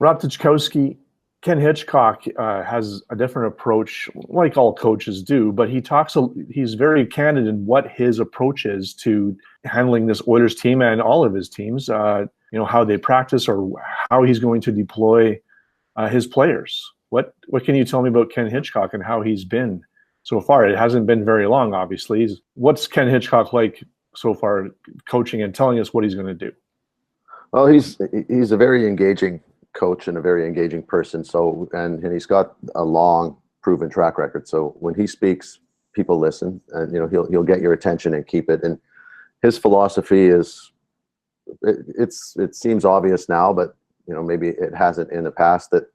Rob Tychkowski, Ken Hitchcock has a different approach, like all coaches do, but he's very candid in what his approach is to handling this Oilers team and all of his teams, how they practice or how he's going to deploy his players. What can you tell me about Ken Hitchcock and how he's been so far? It hasn't been very long, obviously. What's Ken Hitchcock like so far, coaching and telling us what he's going to do? Well, he's a very engaging coach and a very engaging person. So, and he's got a long, proven track record. So when he speaks, people listen, and he'll get your attention and keep it. And his philosophy is, it seems obvious now, but maybe it hasn't in the past, that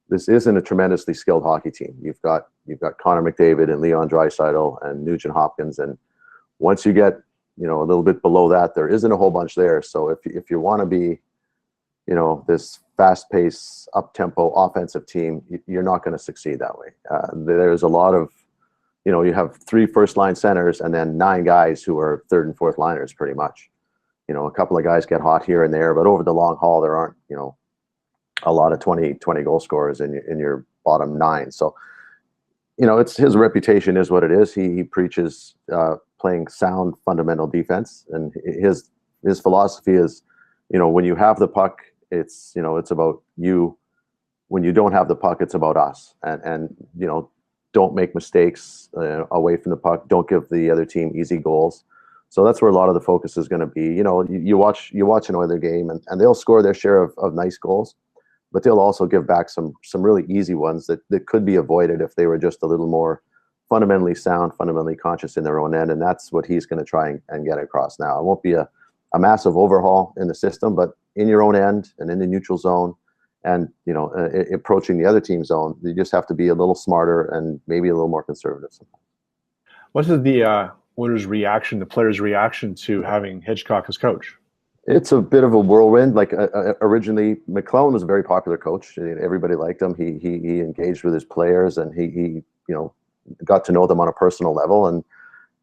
this isn't a tremendously skilled hockey team. You've got Connor McDavid and Leon Draisaitl and Nugent Hopkins, and once you get a little bit below that, there isn't a whole bunch there. So if you want to be this fast-paced, up-tempo offensive team, you're not going to succeed that way. There's a lot of, you have 3 first-line centers and then 9 guys who are third and fourth liners pretty much. A couple of guys get hot here and there, but over the long haul, there aren't, a lot of 20 goal scorers in your bottom 9. So, it's his reputation is what it is. He preaches playing sound fundamental defense, and his philosophy is, when you have the puck, it's about you. When you don't have the puck, it's about us. And don't make mistakes away from the puck. Don't give the other team easy goals. So that's where a lot of the focus is going to be. You watch an Oiler game, and they'll score their share of nice goals, but they'll also give back some really easy ones that could be avoided if they were just a little more fundamentally sound, fundamentally conscious in their own end. And that's what he's going to try and get across now. It won't be a massive overhaul in the system, but in your own end and in the neutral zone, and approaching the other team's zone, you just have to be a little smarter and maybe a little more conservative sometimes. What is the Oilers' reaction, the players' reaction to having Hitchcock as coach? It's a bit of a whirlwind. Like originally, McClellan was a very popular coach. Everybody liked him. He engaged with his players, and he got to know them on a personal level. And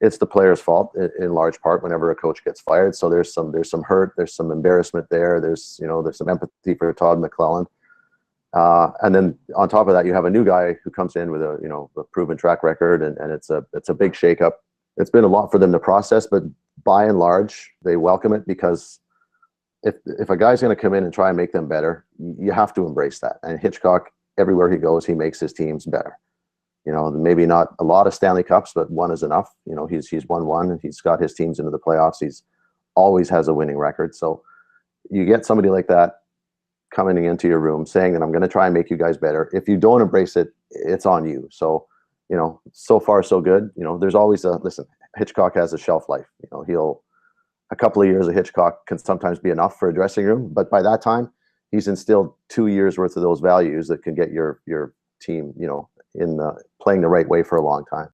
it's the players' fault in large part whenever a coach gets fired. So there's some hurt, there's some embarrassment there. There's some empathy for Todd McClellan. And then on top of that, you have a new guy who comes in with a proven track record, and it's a big shakeup. It's been a lot for them to process, but by and large, they welcome it, because if a guy's going to come in and try and make them better, you have to embrace that. And Hitchcock, everywhere he goes, he makes his teams better. Maybe not a lot of Stanley Cups, but one is enough. He's won one, and he's got his teams into the playoffs. He's always has a winning record. So you get somebody like that coming into your room saying that I'm going to try and make you guys better. If you don't embrace it, it's on you. So, so far so good. There's always Hitchcock has a shelf life. A couple of years of Hitchcock can sometimes be enough for a dressing room, but by that time, he's instilled 2 years worth of those values that can get your team, in playing the right way for a long time.